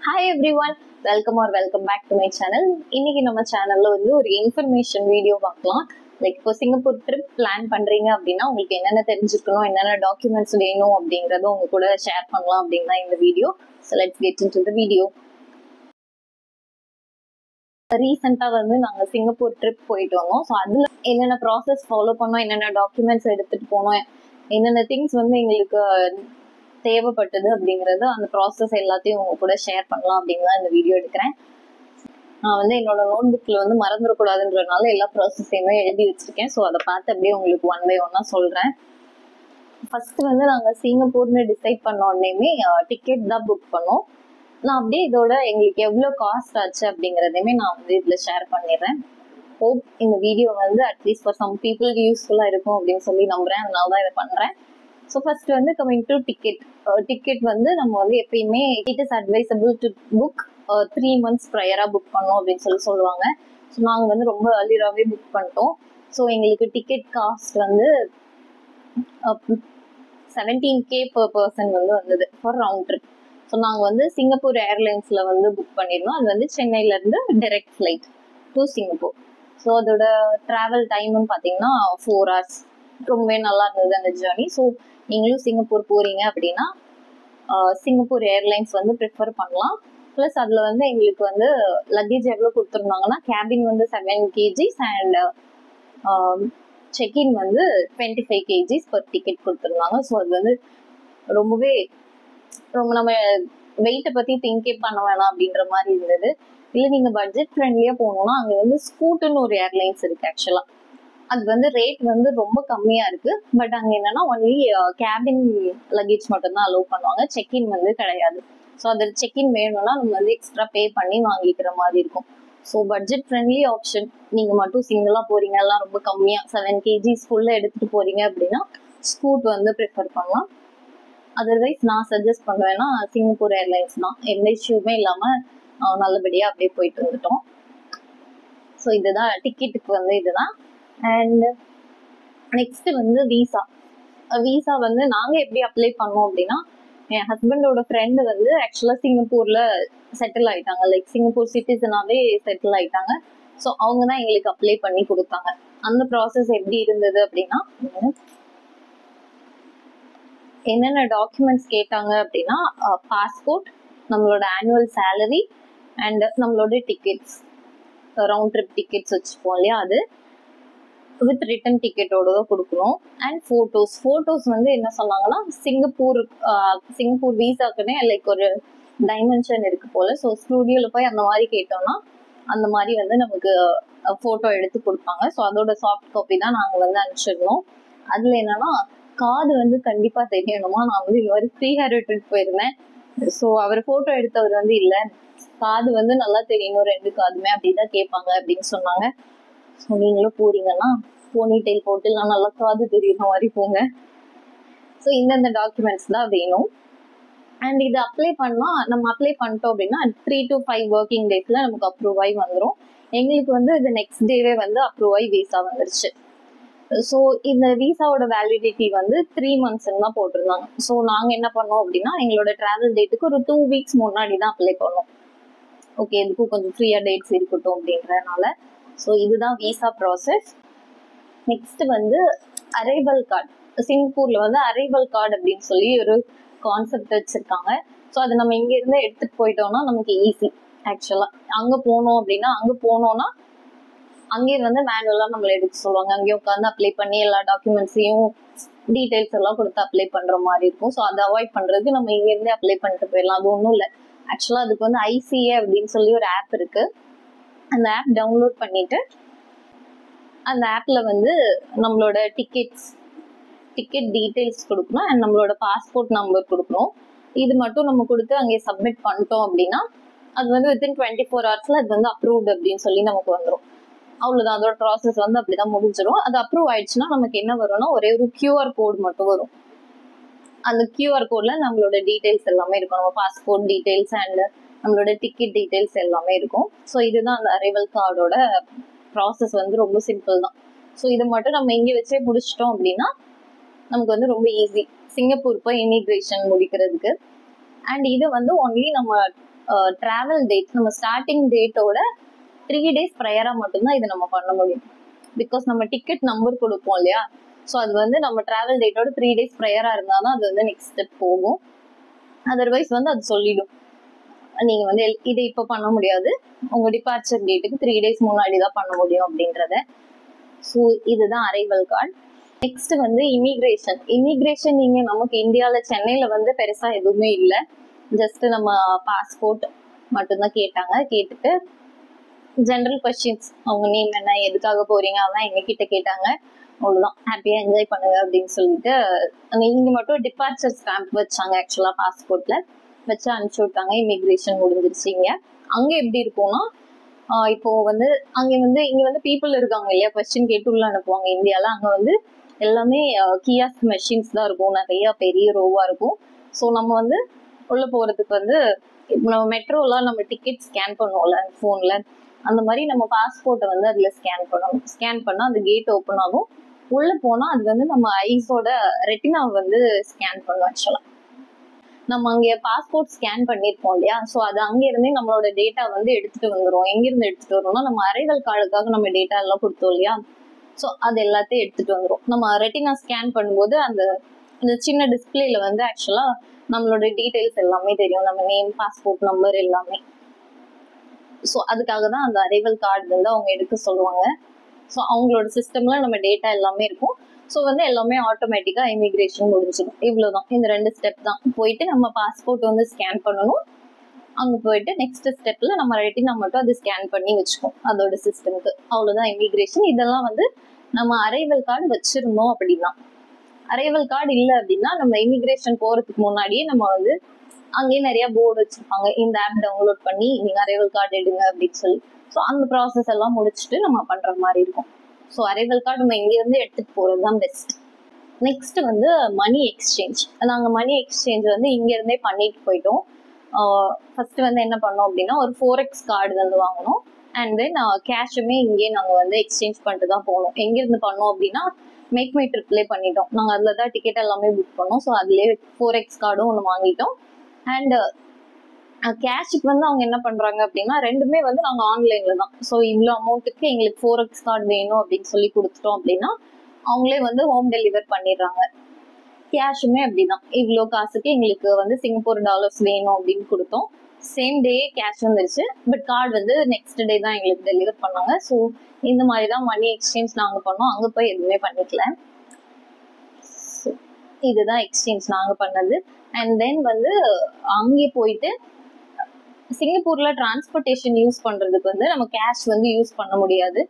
Hi everyone, welcome back to my channel. இன்னைக்கு நம்ம சேனல்ல வந்து ஒரு இன்ஃபர்மேஷன் வீடியோ பார்க்கலாம். லைக் இப்போ சிங்கப்பூர் ட்ரிப் பிளான் பண்றீங்க அப்படின்னா உங்களுக்கு என்னென்ன தெரிஞ்சுக்கணும், என்னென்ன டாக்குமெண்ட்ஸ் வேணும் அப்படிங்கறத உங்க கூட ஷேர் பண்ணலாம் அப்படின்னா இந்த video. So let's get into the video. ரீசெண்டா வந்து நாங்க சிங்கப்பூர் ட்ரிப் போயிட்டு வந்தோம். ஸோ அதுல என்னென்ன ப்ராசஸ் ஃபாலோ பண்ணோம், என்னென்ன டாக்குமெண்ட்ஸ் எடுத்துட்டு போனோம், என்னென்ன திங்ஸ் வந்து எங்களுக்கு தேவைப்பட்டது அப்படிங்கறது அந்த ப்ராசஸ் எல்லாத்தையும் உங்க கூட ஷேர் பண்ணலாம் அப்படின்னு தான் இந்த வீடியோ எடுக்கிறேன். நான் வந்து என்னோட நோட் புக்ல வந்து மறந்துடக்கூடாதுன்றதுனால எல்லா ப்ராசஸையுமே எழுதி வச்சிருக்கேன். ஸோ அதை பார்த்து அப்படியே உங்களுக்கு ஒன் பை ஒன்னா சொல்றேன். ஃபர்ஸ்ட் வந்து நாங்க சிங்கப்பூர்னு டிசைட் பண்ண உடனேயுமே டிக்கெட் தான் புக் பண்ணோம். நான் அப்படியே இதோட எங்களுக்கு எவ்வளோ காஸ்ட் ஆச்சு அப்படிங்கிறதையுமே நான் வந்து இதில் ஷேர் பண்ணிடுறேன். ஹோப் இந்த வீடியோ வந்து அட்லீஸ்ட் ஃபார் சம் பீப்புளுக்கு யூஸ்ஃபுல்லாக இருக்கும் அப்படின்னு சொல்லி நம்புறேன். அதனால தான் இதை பண்ணுறேன். ஸோ ஃபர்ஸ்ட் வந்து கமிங் டு டிக்கெட் வந்து நம்ம வந்து எப்பயுமே it is advisable to book 3 months ப்ரையராக புக் பண்ணோம் அப்படின்னு சொல்லுவாங்க. ஸோ நாங்கள் வந்து ரொம்ப ஏர்லியராகவே புக் பண்ணிட்டோம். ஸோ எங்களுக்கு டிக்கெட் காஸ்ட் வந்து 17K per person வந்து வந்தது ஃபார் ரவுண்ட் ட்ரிப். ஸோ நாங்கள் வந்து சிங்கப்பூர் ஏர்லைன்ஸில் வந்து புக் பண்ணியிருந்தோம். அது வந்து சென்னையிலேருந்து direct flight to Singapore. So அதோட ட்ராவல் டைம்னு பார்த்தீங்கன்னா 4 hours. ரொம்பவே நல்லா இருந்தது அந்த ஜேர்னி. ஸோ நீங்களும் சிங்கப்பூர் போறீங்க அப்படின்னா சிங்கப்பூர் ஏர்லைன்ஸ் வந்து ப்ரிஃபர் பண்ணலாம். ப்ளஸ் அதில் வந்து எங்களுக்கு வந்து லக்கேஜ் எவ்வளோ கொடுத்துருந்தாங்கன்னா கேபின் வந்து 7 kgs அண்ட் செக்இன் வந்து 25 kgs per டிக்கெட் கொடுத்துருந்தாங்க. ஸோ அது வந்து ரொம்பவே நம்ம வெயிட்டை பற்றி திங்கே பண்ண வேணாம் அப்படின்ற மாதிரி இருந்தது. இல்லை நீங்கள் பட்ஜெட் ஃப்ரெண்ட்லியாக போகணுன்னா அங்கே வந்து ஸ்கூட்டுன்னு ஒரு ஏர்லைன்ஸ் இருக்குது. ஆக்சுவலாக அது வந்து ரேட் வந்து ரொம்ப கம்மியாக இருக்குது. பட் அங்கே என்னன்னா ஒன்லி கேபின் லக்கேஜ் மட்டும்தான் அலோவ் பண்ணுவாங்க. செக்இன் வந்து கிடையாது. ஸோ அது செக்இன் வேணும்னா நம்ம வந்து எக்ஸ்ட்ரா பே பண்ணி வாங்கிக்கிற மாதிரி இருக்கும். So budget friendly option. நீங்கள் மட்டும் சிங்கிளாக போகிறீங்க, எல்லாம் ரொம்ப கம்மியாக 7 kgs எடுத்துகிட்டு போகிறீங்க அப்படின்னா ஸ்கூட் வந்து ப்ரிஃபர் பண்ணலாம். அதர்வைஸ் நான் சஜஸ்ட் பண்ணுவேன்னா சிங்கப்பூர் ஏர்லைன்ஸ் தான். எந்த இஷ்யூமே இல்லாமல் நல்லபடியாக அப்படியே போயிட்டு வந்துட்டோம். ஸோ இதுதான் டிக்கெட்டுக்கு வந்து இதுதான். அண்ட் நெக்ஸ்ட் வந்து விசா வந்து நாங்கள் எப்படி அப்ளை பண்ணோம் அப்படின்னா என் ஹஸ்பண்டோட ஃப்ரெண்டு வந்து ஆக்சுவலாக சிங்கப்பூரில் செட்டில் ஆயிட்டாங்க. லைக் சிங்கப்பூர் சிட்டிசனாகவே செட்டில் ஆயிட்டாங்க. ஸோ அவங்க தான் எங்களுக்கு அப்ளை பண்ணி கொடுத்தாங்க. அந்த ப்ராசஸ் எப்படி இருந்தது அப்படின்னா என்னென்ன டாக்குமெண்ட்ஸ் கேட்டாங்க அப்படின்னா பாஸ்போர்ட், நம்மளோட ஆனுவல் சேலரி அண்ட் நம்மளோட டிக்கெட்ஸ், ரவுண்ட் ட்ரிப் டிக்கெட்ஸ் வச்சுப்போம் இல்லையா, அது வித் ரிட்டன் டிக்கெட்டோட தான் கொடுக்கணும். அண்ட் ஃபோட்டோஸ் வந்து என்ன சொன்னாங்கன்னா சிங்கப்பூர் வீசாக்குன்னே லைக் ஒரு டைமென்ஷன் இருக்கு போல. ஸோ ஸ்டூடியோவில் போய் அந்த மாதிரி கேட்டோம்னா அந்த மாதிரி வந்து நமக்கு ஃபோட்டோ எடுத்து கொடுப்பாங்க. ஸோ அதோட சாஃப்ட் காப்பி தான் நாங்கள் வந்து அனுப்பிச்சிருந்தோம். அதில் என்னன்னா காது வந்து கண்டிப்பாக தெரியணுமா. நான் வந்து இது மாதிரி ஃப்ரீ ஹேர் விட்டுட்டு போயிருந்தேன். ஸோ அவர் ஃபோட்டோ எடுத்தவர் வந்து இல்லை, காது வந்து நல்லா தெரியணும் 2 காதுமே அப்படிதான் கேட்பாங்க அப்படின்னு சொன்னாங்க. ஸோ நீங்களும் போறீங்கன்னா போனி டெயில் போட்டு எல்லாம் நல்லா காது தெரியுற மாதிரி போங்க. ஸோ இந்தந்த டாக்குமெண்ட்ஸ் தான் வேணும். அண்ட் இது அப்ளை பண்ணிட்டோம் அப்படின்னா 3 to 5 working daysல நமக்கு அப்ரூவ் ஆகி வந்துடும். எங்களுக்கு வந்து இது நெக்ஸ்ட் டேவே வந்து அப்ரூவ் ஆகி விசா வந்துருச்சு. ஸோ இந்த விசாவோட வேலிடிட்டி வந்து 3 months தான் போட்டிருந்தாங்க. ஸோ நாங்கள் என்ன பண்ணோம் அப்படின்னா எங்களோட டிராவல் டேட்டுக்கு ஒரு 2 weeks முன்னாடி தான் அப்ளை பண்ணோம். ஓகே, இதுக்கும் கொஞ்சம் ஃப்ரீயா டேட்ஸ் இருக்கட்டும் அப்படின்றதுனால. ஸோ இதுதான் விசா ப்ராசஸ். நெக்ஸ்ட் வந்து அரைவல் கார்டு. சிங்கப்பூர்ல வந்து அரைவல் கார்டு அப்படின்னு சொல்லி ஒரு கான்செப்ட் வச்சிருக்காங்க. ஸோ அதை நம்ம இங்க இருந்து எடுத்துட்டு போயிட்டோம்னா நமக்கு ஈஸி. ஆக்சுவலா அங்க போனோம்னா அங்கே வந்து மேனுவலா நம்மளை எடுக்க சொல்லுவாங்க. அங்கேயே உட்காந்து அப்ளை பண்ணி எல்லா டாக்குமெண்ட்ஸையும் டீடைல்ஸ் எல்லாம் கொடுத்து அப்ளை பண்ற மாதிரி இருக்கும். ஸோ அதை அவாய்ட் பண்றதுக்கு நம்ம இங்க இருந்தே அப்ளை பண்ணிட்டு போயிடலாம். அது ஒன்றும் இல்லை. ஆக்சுவலா அதுக்கு வந்து ICA அப்படின்னு சொல்லி ஒரு ஆப் இருக்கு. அந்த ஆப் டவுன்லோட் பண்ணிட்டு அந்த ஆப்ல வந்து நம்மளோட டிக்கெட் டீடைல்ஸ் கொடுக்கணும் அண்ட் நம்மளோட பாஸ்போர்ட் நம்பர் கொடுக்கணும். இது மட்டும் நம்ம கொடுத்து அங்கே சப்மிட் பண்ணிட்டோம் அப்படின்னா அது வந்து வித்தின் 24 hours அது வந்து அப்ரூவ்டு அப்படின்னு சொல்லி நமக்கு வந்துடும். அவ்வளவுதான், அதோட ப்ராசஸ் வந்து அப்படிதான் முடிஞ்சிடும். அது அப்ரூவ் ஆயிடுச்சுன்னா நமக்கு என்ன வரும்னா ஒரே ஒரு QR கோட் மட்டும் வரும். அந்த QR கோட்ல நம்மளோட டீடைல்ஸ் எல்லாமே இருக்கும். நம்ம பாஸ்போர்ட் டீடைல்ஸ் அண்ட் நம்மளோட டிக்கெட் டீடைல்ஸ் எல்லாமே இருக்கும். ஸோ இதுதான் அந்த அரைவல் கார்டோட ப்ராசஸ். வந்து ரொம்ப சிம்பிள் தான். ஸோ இதை மட்டும் நம்ம இங்கே வச்சே முடிச்சிட்டோம் அப்படின்னா நமக்கு வந்து ரொம்ப ஈஸி சிங்கப்பூர் போய் இமிகிரேஷன் முடிக்கிறதுக்கு. அண்ட் இது வந்து ஒன்லி நம்ம டிராவல் டேட், நம்ம ஸ்டார்டிங் டேட்டோட 3 days ப்ரையரா மட்டும்தான் இது நம்ம பண்ண முடியும். பிகாஸ் நம்ம டிக்கெட் நம்பர் கொடுப்போம் இல்லையா, ஸோ அது வந்து நம்ம டிராவல் டேட்டோட 3 days ப்ரையரா இருந்தால் தான் அது வந்து நெக்ஸ்ட் ஸ்டெப் போகும். அதர்வைஸ் வந்து அது சொல்லிடும் நீங்க வந்து இதை இப்போ பண்ண முடியாது, உங்க டிபார்ச்சர் டேட்டுக்கு 3 days முன்னாடி தான் பண்ண முடியும் அப்படின்றத. ஸோ இதுதான் அரைவல் கார்டு. நெக்ஸ்ட் வந்து இமிகிரேஷன் நீங்க நமக்கு இந்தியாவில் சென்னையில் வந்து பெருசா எதுவுமே இல்லை, ஜஸ்ட் நம்ம பாஸ்போர்ட் மட்டும்தான் கேட்டாங்க. கேட்டுட்டு ஜென்ரல் கொஸ்டின்ஸ், அவங்க நேம் என்ன, எதுக்காக போறீங்க, அதெல்லாம் எங்ககிட்ட கேட்டாங்க. அவ்வளவுதான், ஹாப்பியா என்ஜாய் பண்ணுங்க அப்படின்னு சொல்லிட்டு இங்க மட்டும் டிபார்ச்சர் ஸ்டாம்ப் வச்சாங்க. ஆக்சுவலா பாஸ்போர்ட்ல வச்சு அனுப்பிச்சு விட்டாங்க. இமிகிரேஷன் முடிஞ்சிருச்சுங்க. அங்க எப்படி இருக்கும்னா, இப்போ வந்து இங்க வந்து பீப்புள் இருக்காங்க இல்லையா, கொஸ்டின் கேட்டு உள்ள அனுப்புவாங்க. இந்தியால அங்க வந்து எல்லாமே கியாஸ்க் மெஷின்ஸ் தான் இருக்கும், நிறைய பெரிய ரோவா இருக்கும். ஸோ நம்ம வந்து உள்ள போறதுக்கு வந்து நம்ம மெட்ரோலாம் நம்ம டிக்கெட் ஸ்கேன் பண்ணுவோம்ல போன்ல, அந்த மாதிரி நம்ம பாஸ்போர்ட்டை வந்து அதுல ஸ்கேன் பண்ணணும். ஸ்கேன் பண்ணா அந்த கேட் ஓப்பன் ஆகும். உள்ள போனா அது வந்து நம்ம ஐஸோட ரெட்டினாவை வந்து ஸ்கேன் பண்ணும். ஆக்சுவலா நம்ம அங்கே பாஸ்போர்ட் ஸ்கேன் பண்ணிருப்போம் இல்லையா, ஸோ அது அங்க இருந்தே நம்மளோட டேட்டா வந்து எடுத்துட்டு வந்துடும். எங்கிருந்து எடுத்துட்டு வரோம்னா, நம்ம அரைவல் கார்டுக்காக நம்ம டேட்டா எல்லாம் கொடுத்தோம் இல்லையா, ஸோ அது எல்லாத்தையும் எடுத்துட்டு வந்துடும். நம்ம ரெட்டினா ஸ்கேன் பண்ணும்போது அந்த சின்ன டிஸ்பிளேல வந்து ஆக்சுவலா நம்மளோட டீடைல்ஸ் எல்லாமே தெரியும், நம்ம நேம், பாஸ்போர்ட் நம்பர் எல்லாமே. ஸோ அதுக்காக தான் அந்த அரைவல் கார்டு வந்து அவங்க எடுக்க சொல்லுவாங்க. ஸோ அவங்களோட சிஸ்டம்ல நம்ம டேட்டா எல்லாமே இருக்கும். ஸோ வந்து எல்லாமே ஆட்டோமேட்டிக்கா இமிகிரேஷன் முடிஞ்சிடும். இவ்வளவுதான், இந்த 2 ஸ்டெப் தான். போயிட்டு நம்ம பாஸ்போர்ட் வந்து ஸ்கேன் பண்ணணும். அங்க போயிட்டு நெக்ஸ்ட் ஸ்டெப்ல நம்ம ரெட்டினா மட்டும் அது ஸ்கேன் பண்ணி வச்சுக்கோம் அதோட சிஸ்டம்க்கு. அவ்வளவுதான் இமிகிரேஷன். இதெல்லாம் வந்து நம்ம அரைவல் கார்டு வச்சிருந்தோம் அப்படின்னா. அரைவல் கார்டு இல்லை அப்படின்னா நம்ம இமிகிரேஷன் போறதுக்கு முன்னாடியே நம்ம வந்து அங்கேயே நிறைய போர்டு வச்சிருப்பாங்க, இந்த ஆப் டவுன்லோட் பண்ணி நீங்க அரைவல் கார்டு எடுங்க அப்படின்னு சொல்லி. ஸோ அந்த ப்ராசஸ் எல்லாம் முடிச்சுட்டு நம்ம பண்ற மாதிரி இருக்கும். ஸோ அரைவல் கார்டு நம்ம இருந்து எடுத்துட்டு போறதுதான் பெஸ்ட். நெக்ஸ்ட் வந்து மணி எக்ஸ்சேஞ்ச். நாங்க மணி எக்ஸ்சேஞ்ச் வந்து இங்க இருந்தே பண்ணிட்டு போயிட்டோம். ஃபர்ஸ்ட் வந்து என்ன பண்ணோம் அப்படின்னா, ஒரு 4x கார்டு வந்து வாங்கணும். அண்ட் தென் கேஷுமே இங்கே நாங்க வந்து எக்ஸ்சேஞ்ச் பண்ணிட்டு தான் போனோம். எங்கிருந்து பண்ணோம் அப்படின்னா, மேக் மை ட்ரிப்லேயே பண்ணிட்டோம். நாங்க அதுல தான் டிக்கெட் எல்லாமே புக் பண்ணோம். ஸோ அதுலேயே 4x கார்டும் ஒன்று வாங்கிட்டோம். அண்ட் கேஷுக்கு வந்து அவங்க என்ன பண்றாங்க அப்படின்னா, ரெண்டுமே வந்து நாங்க ஆன்லைன்ல தான். ஸோ இவ்வளோ அமௌண்ட்டுக்கு எங்களுக்கு 4x கார்டு வேணும் அப்படின்னு சொல்லி கொடுத்துட்டோம் அப்படின்னா அவங்களே வந்து ஹோம் டெலிவர் பண்ணிடுறாங்க. கேஷுமே அப்படிதான், இவ்வளோ காசுக்கு எங்களுக்கு வந்து சிங்கப்பூர் டாலர்ஸ் வேணும் அப்படின்னு கொடுத்தோம். சேம் டே கேஷ் வந்துருச்சு. பட் கார்டு வந்து நெக்ஸ்ட் டே தான் எங்களுக்கு டெலிவர் பண்ணாங்க. ஸோ இந்த மாதிரி தான் மணி எக்ஸ்சேஞ்ச் நாங்க பண்ணோம். அங்க போய் எதுவுமே பண்ணிக்கல. இதுதான் எக்ஸ்சேஞ்ச் நாங்க பண்ணது. அண்ட் தென் வந்து அங்கே போயிட்டு சிங்கப்பூர்ல டிரான்ஸ்போர்டேஷன் யூஸ் பண்றதுக்கு வந்து நம்ம கேஷ் வந்து யூஸ் பண்ண முடியாது.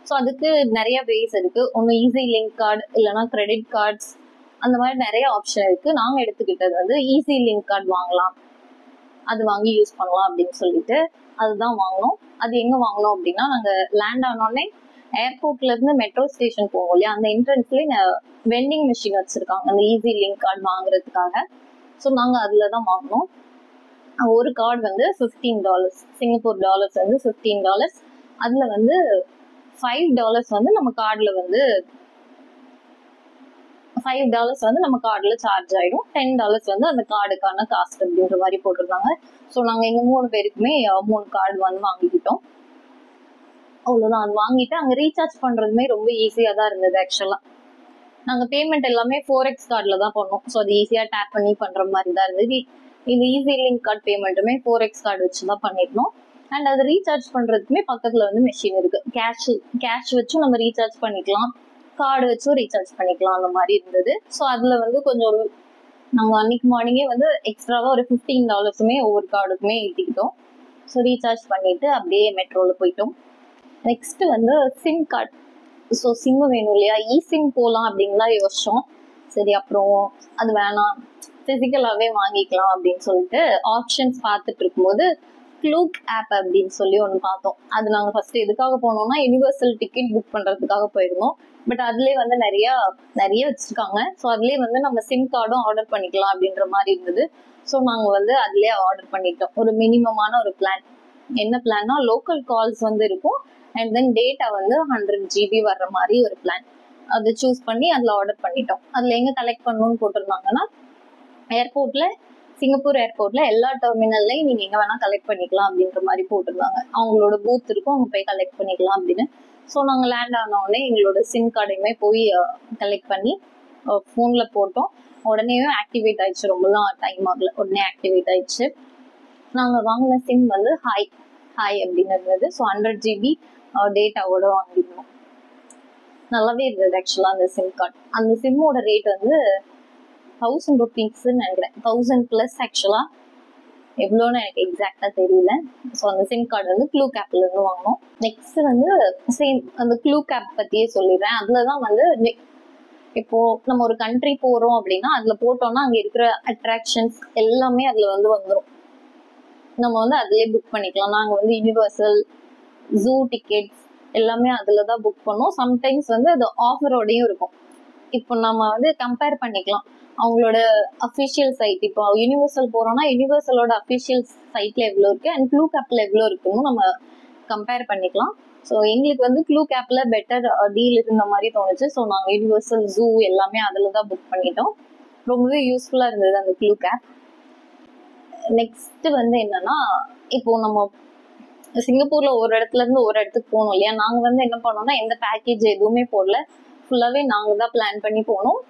ஸோ அதுக்கு நிறைய வேஸ் இருக்கு. ஒன்று ஈஸி லிங்க் கார்டு, இல்லைன்னா கிரெடிட் கார்ட்ஸ், அந்த மாதிரி நிறைய ஆப்ஷன் இருக்கு. நாங்க எடுத்துக்கிட்டது வந்து ஈஸி லிங்க் கார்டு வாங்கலாம், அது வாங்கி யூஸ் பண்ணலாம் அப்படின்னு சொல்லிட்டு அதுதான் வாங்கினோம். அது எங்க வாங்கினோம் அப்படின்னா, நாங்க லேண்ட் ஆனோடனே ஏர்போர்ட்ல இருந்து மெட்ரோ ஸ்டேஷன் போவோம் இல்லையா, அந்த என்ட்ரன்ஸ்லயே வெண்டிங் மிஷின் வச்சிருக்காங்க அந்த ஈஸி லிங்க் கார்டு வாங்குறதுக்காக. ஸோ நாங்க அதுலதான் வாங்கினோம். ஒரு கார்டு வந்து $15, சிங்கப்பூர் டாலர்ஸ் வந்து $15. அதுல வந்து $5 வந்து நம்ம கார்டுல வந்து $5 வந்து நம்ம கார்டுல சார்ஜ் ஆயிடும். $10 வந்து அந்த கார்டுக்கான காஸ்ட் அப்படின்ற மாதிரி போட்டிருந்தாங்க. ஸோ நாங்க எங்க 3 பேருக்குமே 3 கார்டு வந்து வாங்கிக்கிட்டோம். அவ்வளவுதான். அது வாங்கிட்டு அங்க ரீசார்ஜ் பண்றதுமே ரொம்ப ஈஸியா தான் இருந்தது. ஆக்சுவலா நாங்க பேமெண்ட் எல்லாமே 4x கார்டுல தான் பண்ணோம். ஸோ அது ஈஸியா டேப் பண்ணி பண்ற மாதிரி தான் இருந்தது. இந்த ஈஸி லிங்க் கார்டு பேமெண்ட்டுமே 4x கார்டு வச்சுதான் பண்ணிருந்தோம். அண்ட் அது ரீசார்ஜ் பண்றதுக்குமே பக்கத்துல வந்து மெஷின் இருக்கு. கேஷ் வச்சும் நம்ம ரீசார்ஜ் பண்ணிக்கலாம், கார்டு வச்சும் ரீசார்ஜ் பண்ணிக்கலாம், அந்த மாதிரி இருந்தது. ஸோ அதுல வந்து கொஞ்சம் நாங்க அன்னைக்கு மார்னிங்கே வந்து எக்ஸ்ட்ராவா ஒரு $15 ஒவ்வொரு கார்டுக்குமே ஏற்றிக்கிட்டோம். ஸோ ரீசார்ஜ் பண்ணிட்டு அப்படியே மெட்ரோல போயிட்டோம். நெக்ஸ்ட் வந்து சிம் கார்டு. ஸோ சிம் வேணும் இல்லையா, சிம் போகலாம் அப்படின்லாம் யோசிச்சோம். சரி அப்புறம் அது வேணாம், பிசிக்கலாவே வாங்கிக்கலாம் அப்படின்னு சொல்லிட்டு ஆப்ஷன்ஸ் பார்த்துட்டு இருக்கும்போது க்ளூக் ஆப் அப்படின்னு சொல்லி ஒன்று பார்த்தோம். அது நாங்கள் ஃபர்ஸ்ட் எதுக்காக போனோம்னா, யூனிவர்சல் டிக்கெட் புக் பண்றதுக்காக போயிருந்தோம். பட் அதுலேயே வந்து நிறைய வச்சிருக்காங்க. ஸோ அதுலேயே வந்து நம்ம சிம் கார்டும் ஆர்டர் பண்ணிக்கலாம் அப்படின்ற மாதிரி இருந்தது. ஸோ நாங்கள் வந்து அதுலேயே ஆர்டர் பண்ணிட்டோம். ஒரு மினிமமான ஒரு பிளான். என்ன பிளான்னா, லோக்கல் கால்ஸ் வந்து இருக்கும். அண்ட் தென் டேட்டா வந்து 100 GB வர்ற மாதிரி ஒரு பிளான். அதை சூஸ் பண்ணி அதில் ஆர்டர் பண்ணிட்டோம். அதில் எங்கே கலெக்ட் பண்ணணும்னு போட்டிருந்தாங்கன்னா, ஏர்போர்ட்ல சிங்கப்பூர் ஏர்போர்ட்ல எல்லா டெர்மினல்லையும் நீங்க எங்க வேணா கலெக்ட் பண்ணிக்கலாம் அப்படின்ற மாதிரி போட்டிருந்தாங்க. அவங்களோட பூத் இருக்கும், அவங்க போய் கலெக்ட் பண்ணிக்கலாம் அப்படின்னு. ஸோ நாங்கள் லேண்ட் ஆன உடனே எங்களோட சிம் கார்டையுமே போய் கலெக்ட் பண்ணி ஃபோன்ல போட்டோம். உடனே ஆக்டிவேட் ஆயிடுச்சு, ரொம்பலாம் டைம் ஆகல, உடனே ஆக்டிவேட் ஆயிடுச்சு. நாங்கள் வாங்கின சிம் வந்து ஹாய் அப்படின்னு இருந்தது. So 100 GB டேட்டாவோட வாங்கிருந்தோம். நல்லாவே இருந்தது ஆக்சுவலா அந்த சிம் கார்டு. அந்த சிம்மோட ரேட் வந்து 1000 rupees நினைக்கிறேன், 1000+ ஆக்சுவலா. எவ்வளோன்னு எனக்கு எக்ஸாக்டா தெரியல. ஸோ அந்த சிம் கார்டு வந்து க்ளூ கேப்ல இருந்து வாங்கினோம். நெக்ஸ்ட் வந்து சேம் அந்த க்ளூ கேப் பத்தியே சொல்லிடுறேன். அதுலதான் வந்து இப்போ நம்ம ஒரு கண்ட்ரி போறோம் அப்படின்னா அதுல போட்டோம்னா அங்க இருக்கிற அட்ராக்ஷன்ஸ் எல்லாமே அதுல வந்து வந்துடும். நம்ம வந்து அதுலயே புக் பண்ணிக்கலாம். நாங்க வந்து யூனிவர்சல், ஜூ டிக்கெட்ஸ் எல்லாமே அதுலதான் புக் பண்ணோம். சம்டைம்ஸ் வந்து அது ஆஃபரோடையும் இருக்கும். இப்போ நம்ம வந்து கம்பேர் பண்ணிக்கலாம் அவங்களோட அஃபிஷியல் சைட். இப்போ யூனிவர்சல் போறோம்னா யூனிவர்சலோட அஃபிஷியல் சைட்ல எவ்வளோ இருக்கு அண்ட் க்ளூ கேப்ல எவ்வளோ இருக்குன்னு நம்ம கம்பேர் பண்ணிக்கலாம். ஸோ எங்களுக்கு வந்து க்ளூ கேப்ல பெட்டர் டீல் இருந்த மாதிரி தோணுச்சு. ஸோ நாங்கள் யூனிவர்சல், ஜூ எல்லாமே அதில் தான் புக் பண்ணிட்டோம். ரொம்பவே யூஸ்ஃபுல்லாக இருந்தது அந்த க்ளூ கேப். நெக்ஸ்ட் வந்து என்னன்னா, இப்போ நம்ம சிங்கப்பூர்ல ஒரு இடத்துல இருந்து ஒரு இடத்துக்கு போகணும் இல்லையா. நாங்கள் வந்து என்ன பண்ணோம்னா எந்த பேக்கேஜ் எதுவுமே போடல, ஃபுல்லாகவே நாங்கள் தான் பிளான் பண்ணி போனோம்.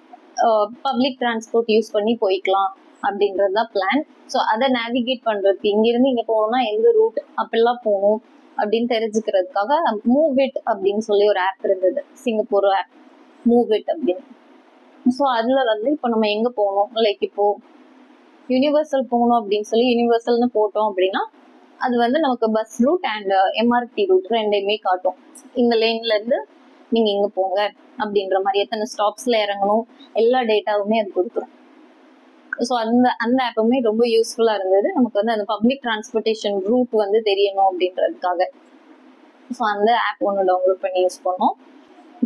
பப்ளிக் டிரான்ஸ்போர்ட் யூஸ் பண்ணி போய்க்கலாம் அப்படின்றது தான் பிளான். ஸோ அதை நேவிகேட் பண்றதுக்கு இங்கிருந்து இங்கே போகணும்னா எந்த ரூட் அப்படிலாம் போகணும் அப்படின்னு தெரிஞ்சுக்கிறதுக்காக மூவ்இட் அப்படின்னு சொல்லி ஒரு ஆப் இருந்தது, சிங்கப்பூர் ஆப் மூவ்இட் அப்படின்னு. ஸோ அதுல வந்து இப்போ நம்ம எங்க போகணும், லைக் இப்போ யூனிவர்சல் போகணும் அப்படின்னு சொல்லி யூனிவர்சல்னு போட்டோம் அப்படின்னா அது வந்து நமக்கு bus route and MRT route ரெண்டையுமே காட்டும். இந்த லேன்ல இருந்து நீங்க இங்க போங்க அப்படின்ற மாதிரி எத்தனை ஸ்டாப்ஸ்ல இறங்கணும் எல்லா டேட்டாவுமே அது கொடுத்துரும். ஸோ அந்த ஆப்புமே ரொம்ப யூஸ்ஃபுல்லா இருந்தது. நமக்கு வந்து அந்த பப்ளிக் டிரான்ஸ்போர்டேஷன் ரூட் வந்து தெரியணும் அப்படின்றதுக்காக. ஸோ அந்த ஆப் ஒன்று டவுன்லோட் பண்ணி யூஸ் பண்ணோம்.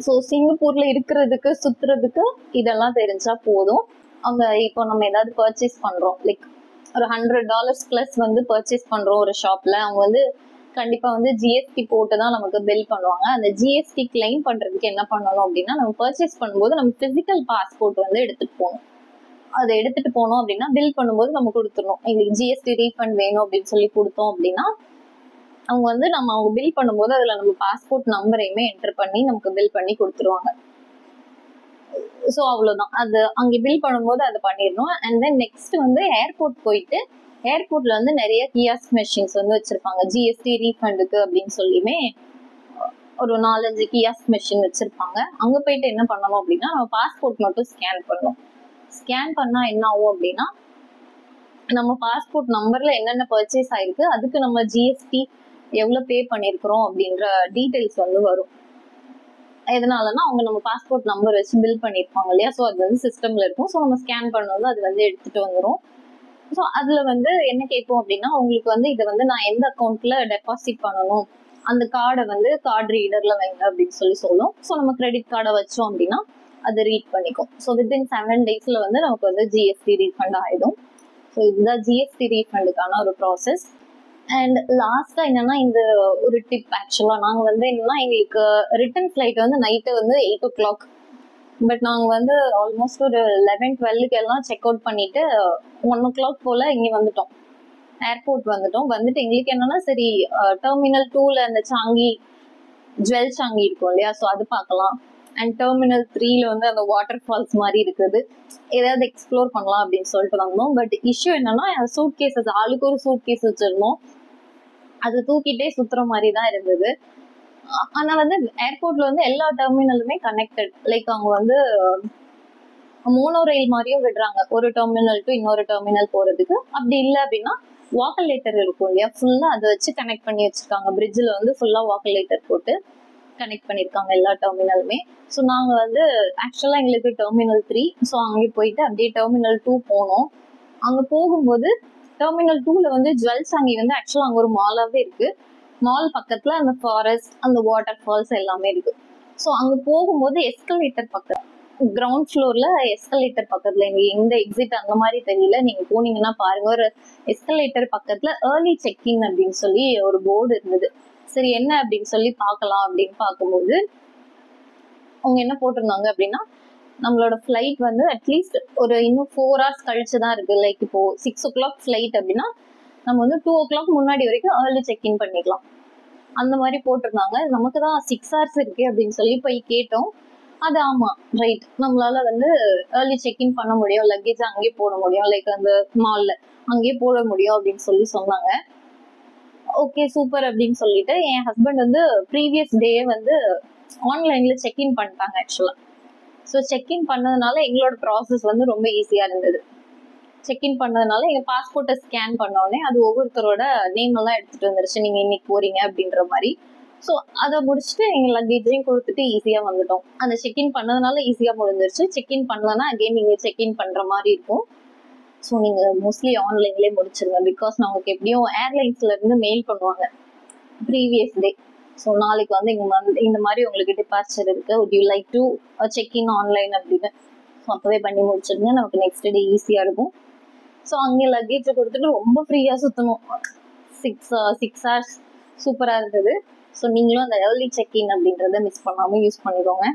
ஸோ சிங்கப்பூர்ல இருக்கிறதுக்கு சுத்துறதுக்கு இதெல்லாம் தெரிஞ்சா போதும். அவங்க இப்போ நம்ம ஏதாவது பர்ச்சேஸ் பண்றோம், லைக் ஒரு $100+ வந்து பர்ச்சேஸ் பண்றோம் ஒரு ஷாப்ல, அவங்க வந்து கண்டிப்பா வந்து ஜிஎஸ்டி போட்டு தான் நமக்கு பில் பண்ணுவாங்க. அந்த ஜிஎஸ்டி கிளைம் பண்றதுக்கு என்ன பண்ணணும் அப்படின்னா, நம்ம பர்ச்சேஸ் பண்ணும்போது நம்ம பிசிக்கல் பாஸ்போர்ட் வந்து எடுத்துட்டு போகணும். அதை எடுத்துட்டு போனோம் அப்படின்னா பில் பண்ணும்போது நம்ம கொடுத்துடணும், எங்களுக்கு ஜிஎஸ்டி ரீஃபண்ட் வேணும் அப்படின்னு சொல்லி கொடுத்தோம் அப்படின்னா அவங்க வந்து அவங்க பில் பண்ணும்போது அதுல நம்ம பாஸ்போர்ட் நம்பரையுமே என்டர் பண்ணி நமக்கு பில் பண்ணி கொடுத்துருவாங்க. ஸோ அவ்வளோதான், அது அங்கே பில் பண்ணும்போது அதை பண்ணிடணும். அண்ட் தென் நெக்ஸ்ட் வந்து ஏர்போர்ட் போயிட்டு, ஏர்போர்ட்ல வந்து நிறைய கியாஸ்க் மெஷின்ஸ் வந்து வச்சிருப்பாங்க ஜிஎஸ்டி ரீஃபண்டுக்கு அப்படின்னு சொல்லியுமே. ஒரு 4-5 கியாஸ்க் மெஷின் வச்சிருப்பாங்க. அங்க போயிட்டு என்ன பண்ணணும் அப்படின்னா, நம்ம பாஸ்போர்ட் மட்டும் ஸ்கேன் பண்ணணும். ஸ்கேன் பண்ணா என்ன ஆகும் அப்படின்னா, நம்ம பாஸ்போர்ட் நம்பர்ல என்னென்ன பர்ச்சேஸ் ஆயிருக்கு, அதுக்கு நம்ம ஜிஎஸ்டி எவ்வளவு பே பண்ணிருக்கிறோம் அப்படின்ற டீடைல்ஸ் வந்து வரும். எதனாலன்னா அவங்க நம்ம பாஸ்போர்ட் நம்பர் வச்சு பில் பண்ணிருப்பாங்க இல்லையா. ஸோ அது வந்து சிஸ்டம்ல இருக்கும். ஸோ நம்ம ஸ்கேன் பண்ணும்போது அது வந்து எடுத்துட்டு வந்துடும். ஸோ அதுல வந்து என்ன கேட்கும் அப்படின்னா, உங்களுக்கு வந்து இதை வந்து நான் எந்த அக்கௌண்ட்ல டெபாசிட் பண்ணணும், அந்த கார்டை வந்து கார்டு ரீடர்ல வைங்க அப்படின்னு சொல்லி சொல்லும். ஸோ நம்ம கிரெடிட் கார்டை வச்சோம் அப்படின்னா அது ரீட் பண்ணிக்கும். ஸோ வித்தின் 7 daysல வந்து நமக்கு வந்து ஜிஎஸ்டி ரீஃபண்ட் ஆயிடும். ஸோ இதுதான் ஜிஎஸ்டி ரீஃபண்டுக்கான ஒரு ப்ராசஸ். அண்ட் லாஸ்டா என்னன்னா, இந்த ஒரு டிப் ஆக்சுவலா நாங்க வந்து என்னன்னா, எங்களுக்கு ரிட்டர்ன் ஃபிளைட் வந்து நைட்டு வந்து 8 o'clock. பட் நாங்க வந்து ஆல்மோஸ்ட் ஒரு 11-12 எல்லாம் செக் அவுட் பண்ணிட்டு 1 o'clock போல இங்க வந்துட்டோம், ஏர்போர்ட் வந்துட்டோம். வந்துட்டு எங்களுக்கு என்னன்னா, சரி டெர்மினல் 2ல அந்த சாங்கி ஜுவல் சாங்கி இருக்கும் இல்லையா, ஸோ அது பார்க்கலாம். அண்ட் டெர்மினல் 3ல வந்து அந்த வாட்டர் ஃபால்ஸ் மாதிரி இருக்குது, ஏதாவது எக்ஸ்ப்ளோர் பண்ணலாம் அப்படின்னு சொல்லிட்டு வந்தோம். பட் இஷ்யூ என்னன்னா, சூட் கேசஸ் ஆளுக்கு ஒரு சூட் கேஸ் வச்சிருந்தோம், அது தூக்கிட்டே சுத்துற மாதிரி தான் இருந்தது. ஆனா வந்து ஏர்போர்ட்ல வந்து எல்லா டெர்மினலுமே கனெக்டட், லைக் அவங்க வந்து மோனோ ரயில் மாதிரியும் விடுறாங்க, ஒரு டெர்மினல் டு இன்னொரு டெர்மினல் போறதுக்கு. அப்படி இல்லை அப்படின்னா வாக்கலேட்டர் இருக்கும் இல்லையா, ஃபுல்லா அதை வச்சு கனெக்ட் பண்ணி வச்சிருக்காங்க. பிரிட்ஜில் வந்து ஃபுல்லா வாக்கலேட்டர் போட்டு கனெக்ட் பண்ணிருக்காங்க எல்லா டெர்மினலுமே. ஸோ நாங்க வந்து ஆக்சுவலா எங்களுக்கு டெர்மினல் 3, ஸோ அங்கே போயிட்டு அப்படியே டெர்மினல் 2 போனோம். அங்க போகும்போது டெர்மினல் 2ல வந்து ஜுவல் சாங்கி வந்து ஆக்சுவலா அங்க ஒரு மாலாவே இருக்கு. மால் பக்கத்துல அந்த ஃபாரஸ்ட், அந்த வாட்டர் ஃபால்ஸ் எல்லாமே இருக்கு. ஸோ அங்க போகும்போது எஸ்கலேட்டர் பக்கத்துல, கிரவுண்ட் ஃப்ளோர்ல எஸ்கலேட்டர் பக்கத்துல, எந்த எக்ஸிட் அந்த மாதிரி தெரியல, நீங்க போனீங்கன்னா பாருங்க, ஒரு எஸ்கலேட்டர் பக்கத்துல ஏர்லி செக்இன் அப்படின்னு சொல்லி ஒரு போர்டு இருந்தது. சரி என்ன அப்படின்னு சொல்லி பார்க்கலாம் அப்படின்னு பார்க்கும்போது அவங்க என்ன போட்டிருந்தாங்க அப்படின்னா, நம்மளோட ஃப்ளைட் வந்து அட்லீஸ்ட் ஒரு இன்னும் 4 hours கழிச்சு தான் இருக்கு. லைக் இப்போ 6 o'clock ஃப்ளைட் அப்படின்னா நம்ம வந்து 2 o'clock முன்னாடி வரைக்கும் ஏர்லி செக்இன் பண்ணிக்கலாம். அந்த மாதிரி போட்டிருந்தாங்க. நமக்கு தான் 6 hours இருக்கு அப்படின்னு சொல்லி போய் கேட்டோம். அது ஆமா ரைட், நம்மளால வந்து ஏர்லி செக்இன் பண்ண முடியும், லக்கேஜ் அங்கேயே போட முடியும், லைக் அந்த மால்ல அங்கேயே போட முடியும் அப்படின்னு சொல்லி சொன்னாங்க. ஓகே சூப்பர் அப்படின்னு சொல்லிட்டு என் ஹஸ்பண்ட் வந்து ப்ரீவியஸ் டே வந்து ஆன்லைன்ல செக்இன் பண்ணிட்டாங்க ஆக்சுவலா. ஸோ செக்இன் பண்ணதுனால எங்களோட ப்ராசஸ் வந்து ரொம்ப ஈஸியா இருந்தது. செக்இன் பண்ணதுனால எங்க பாஸ்போர்ட்டை ஸ்கேன் பண்ணோடனே அது ஒவ்வொருத்தரோட நேம் எல்லாம் எடுத்துட்டு வந்துருச்சு, நீங்க இன்னைக்கு போறீங்க அப்படின்ற மாதிரி. ஸோ அதை முடிச்சுட்டு எங்க லக்கேஜையும் கொடுத்துட்டு ஈஸியா வந்துட்டோம். அந்த செக்இன் பண்ணதுனால ஈஸியா முடிஞ்சிருச்சு. செக்இன் பண்ணலன்னா அகைன் நீங்க செக்இன் பண்ற மாதிரி இருக்கும். ஸோ நீங்க மோஸ்ட்லி ஆன்லைன்லேயே முடிச்சிருங்க. பிகாஸ் நமக்கு எப்படியும் ஏர்லைன்ஸ்ல இருந்து மெயில் பண்ணுவாங்க ப்ரீவியஸ் டே. ஸோ நாளைக்கு வந்து இங்க வந்து இந்த மாதிரி உங்களுக்கு டிபார்ச்சர் இருக்கு, would you like to check-in online அப்படின்னு. ஸோ அப்பவே பண்ணி முடிச்சிருங்க, நமக்கு நெக்ஸ்ட் டே ஈஸியா இருக்கும். ஸோ அங்கே லக்கேஜை கொடுத்துட்டு ரொம்ப ஃப்ரீயா சுத்தணும். 6 hours சூப்பரா இருந்தது. ஸோ நீங்களும் அந்த ஏர்லி செக்இன் அப்படின்றத மிஸ் பண்ணாம யூஸ் பண்ணிக்கோங்க.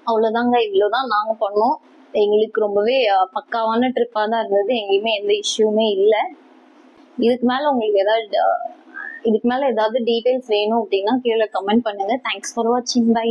அவ்வளோதாங்க, இவ்வளோதான் நாங்க பண்ணோம். எங்களுக்கு ரொம்பவே பக்காவான ட்ரிப்பா தான் இருந்தது. எங்கேயுமே எந்த இஷ்யூமே இல்லை. இதுக்கு மேல ஏதாவது டீடைல்ஸ் வேணும் அப்படின்னா கீழே கமெண்ட் பண்ணுங்க. தேங்க்ஸ் ஃபார் வாட்சிங். பை.